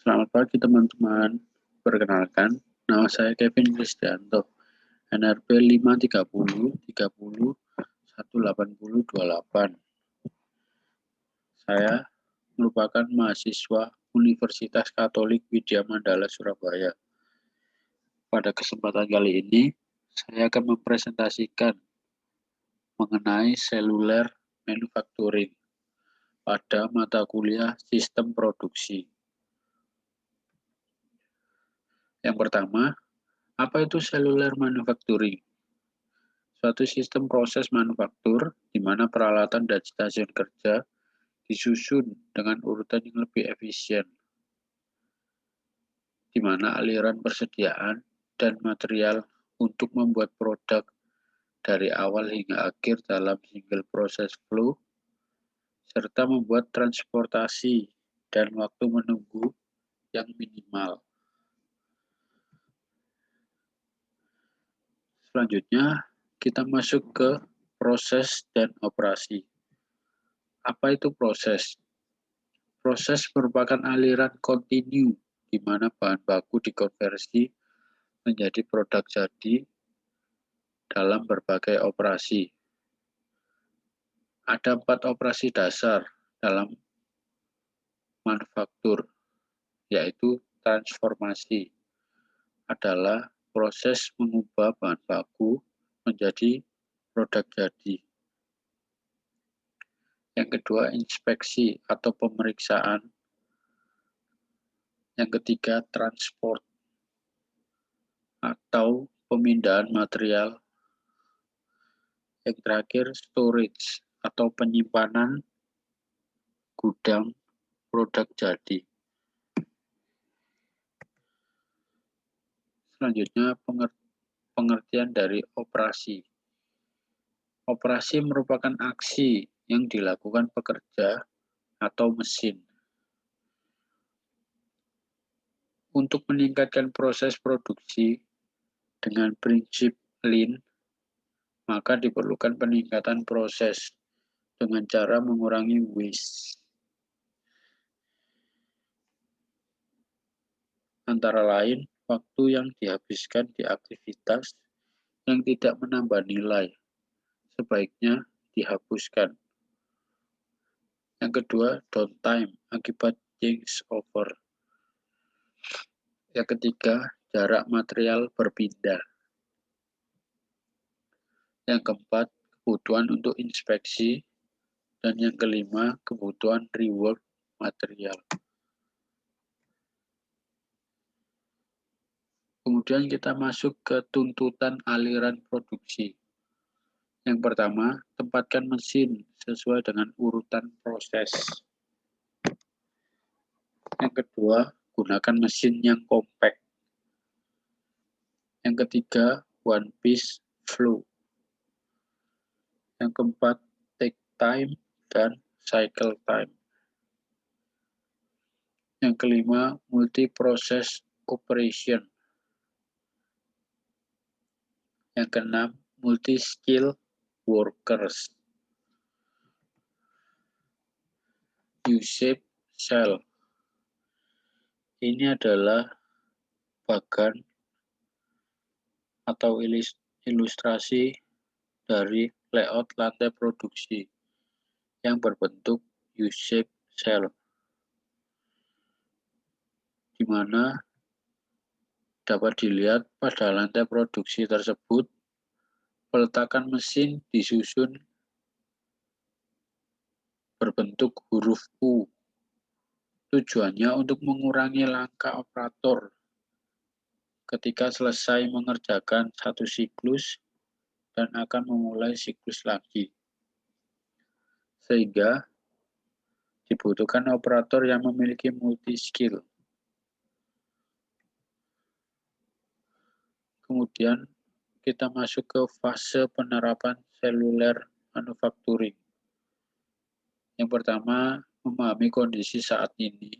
Selamat pagi teman-teman. Perkenalkan, nama saya Kevin Kristianto, NRP 530301828. Saya merupakan mahasiswa Universitas Katolik Widya Mandala Surabaya. Pada kesempatan kali ini, saya akan mempresentasikan mengenai seluler manufacturing pada mata kuliah sistem produksi. Yang pertama, apa itu seluler manufacturing? Suatu sistem proses manufaktur di mana peralatan dan stasiun kerja disusun dengan urutan yang lebih efisien, di mana aliran persediaan dan material untuk membuat produk dari awal hingga akhir dalam single process flow, serta membuat transportasi dan waktu menunggu yang minimal. Selanjutnya, kita masuk ke proses dan operasi. Apa itu proses? Proses merupakan aliran kontinu di mana bahan baku dikonversi menjadi produk jadi dalam berbagai operasi. Ada 4 operasi dasar dalam manufaktur, yaitu transformasi adalah proses mengubah bahan baku menjadi produk jadi. Yang kedua, inspeksi atau pemeriksaan. Yang ketiga, transport atau pemindahan material. Yang terakhir, storage atau penyimpanan gudang produk jadi. Selanjutnya, pengertian dari operasi. Operasi merupakan aksi yang dilakukan pekerja atau mesin untuk meningkatkan proses produksi dengan prinsip lean, maka diperlukan peningkatan proses dengan cara mengurangi waste. Antara lain, waktu yang dihabiskan di aktivitas yang tidak menambah nilai sebaiknya dihapuskan. Yang kedua, downtime akibat changeover. Yang ketiga, jarak material berpindah. Yang keempat, kebutuhan untuk inspeksi. Dan yang kelima, kebutuhan rework material. Kemudian kita masuk ke tuntutan aliran produksi. Yang pertama, tempatkan mesin sesuai dengan urutan proses. Yang kedua, gunakan mesin yang compact. Yang ketiga, one piece flow. Yang keempat, take time dan cycle time. Yang kelima, multi-process operation. Yang keenam, multi-skill workers. U-shape cell. Ini adalah bagan atau ilustrasi dari layout lantai produksi yang berbentuk U-shape cell, di mana dapat dilihat pada lantai produksi tersebut peletakan mesin disusun berbentuk huruf U. Tujuannya untuk mengurangi langkah operator ketika selesai mengerjakan satu siklus dan akan memulai siklus lagi. Sehingga dibutuhkan operator yang memiliki multi-skill. Kemudian kita masuk ke fase penerapan seluler manufacturing. Yang pertama, memahami kondisi saat ini.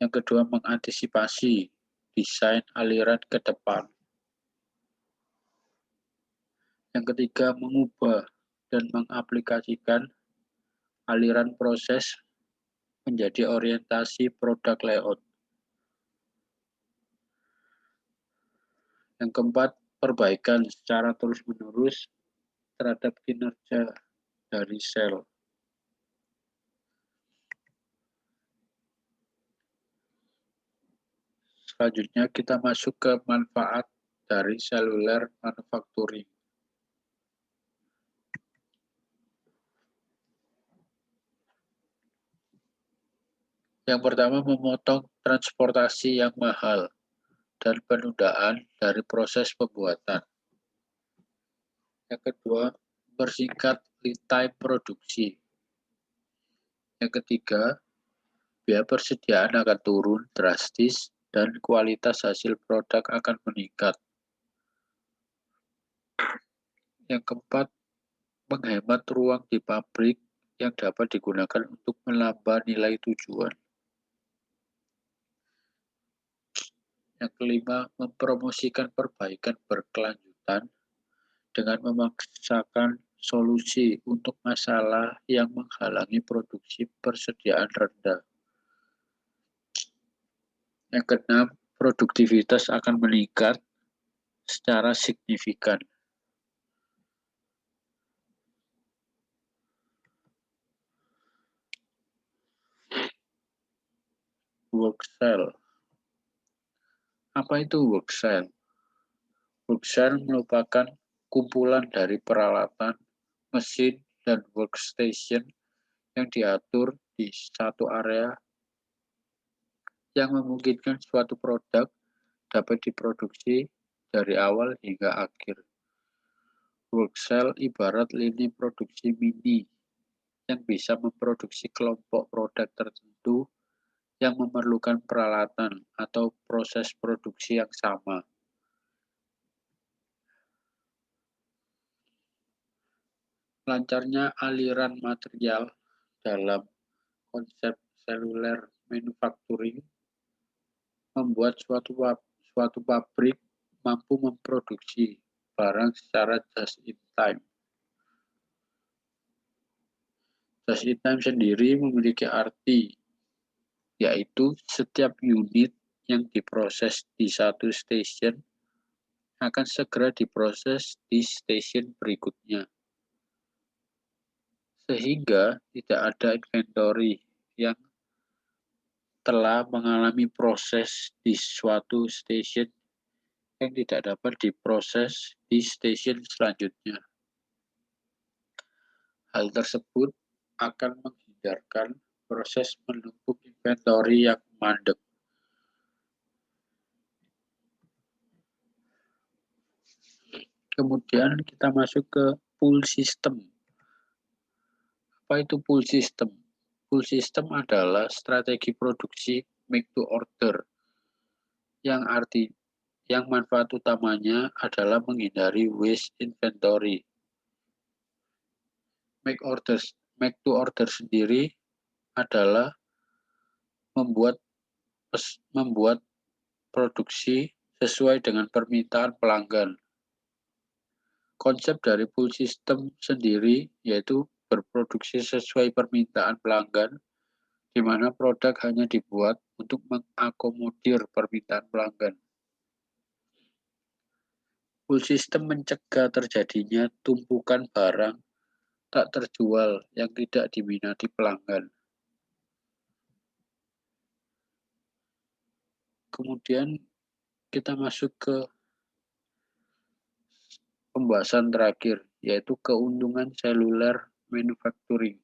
Yang kedua, mengantisipasi desain aliran ke depan. Yang ketiga, mengubah dan mengaplikasikan aliran proses menjadi orientasi produk layout. Yang keempat, perbaikan secara terus-menerus terhadap kinerja dari sel. Selanjutnya kita masuk ke manfaat dari cellular manufacturing. Yang pertama, memotong transportasi yang mahal dan penundaan dari proses pembuatan. Yang kedua, mempersingkat lead time produksi. Yang ketiga, biaya persediaan akan turun drastis dan kualitas hasil produk akan meningkat. Yang keempat, menghemat ruang di pabrik yang dapat digunakan untuk menambah nilai tujuan. Yang kelima, mempromosikan perbaikan berkelanjutan dengan memaksakan solusi untuk masalah yang menghalangi produksi persediaan rendah. Yang keenam, produktivitas akan meningkat secara signifikan. Work cell. Apa itu work cell? Work cell merupakan kumpulan dari peralatan, mesin, dan workstation yang diatur di satu area yang memungkinkan suatu produk dapat diproduksi dari awal hingga akhir. Work cell ibarat lini produksi mini yang bisa memproduksi kelompok produk tertentu yang memerlukan peralatan atau proses produksi yang sama. Lancarnya aliran material dalam konsep cellular manufacturing membuat suatu pabrik mampu memproduksi barang secara just in time. Just in time sendiri memiliki arti, yaitu setiap unit yang diproses di satu stasiun akan segera diproses di stasiun berikutnya. Sehingga tidak ada inventory yang telah mengalami proses di suatu stasiun yang tidak dapat diproses di stasiun selanjutnya. Hal tersebut akan menghindarkan proses menumpuk inventory yang mandek. Kemudian kita masuk ke pull system. Apa itu pull system? Pull system adalah strategi produksi make to order yang manfaat utamanya adalah menghindari waste inventory. Make to order sendiri adalah membuat produksi sesuai dengan permintaan pelanggan. Konsep dari pull system sendiri yaitu berproduksi sesuai permintaan pelanggan, di mana produk hanya dibuat untuk mengakomodir permintaan pelanggan. Pull system mencegah terjadinya tumpukan barang tak terjual yang tidak diminati pelanggan. Kemudian kita masuk ke pembahasan terakhir, yaitu keuntungan cellular manufacturing.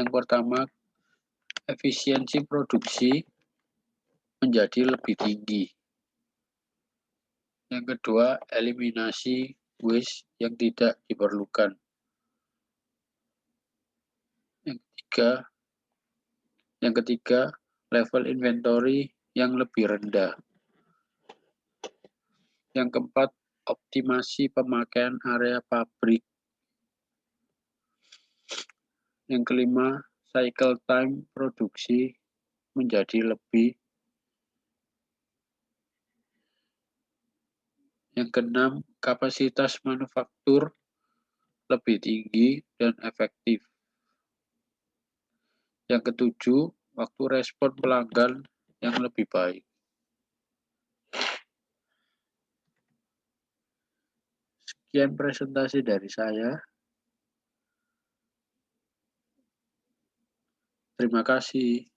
Yang pertama, efisiensi produksi menjadi lebih tinggi. Yang kedua, eliminasi waste yang tidak diperlukan. Yang ketiga, level inventory yang lebih rendah. Yang keempat, optimasi pemakaian area pabrik. Yang kelima, cycle time produksi menjadi lebih. Yang keenam, kapasitas manufaktur lebih tinggi dan efektif. Yang ketujuh, waktu respon pelanggan yang lebih baik. Sekian presentasi dari saya. Terima kasih.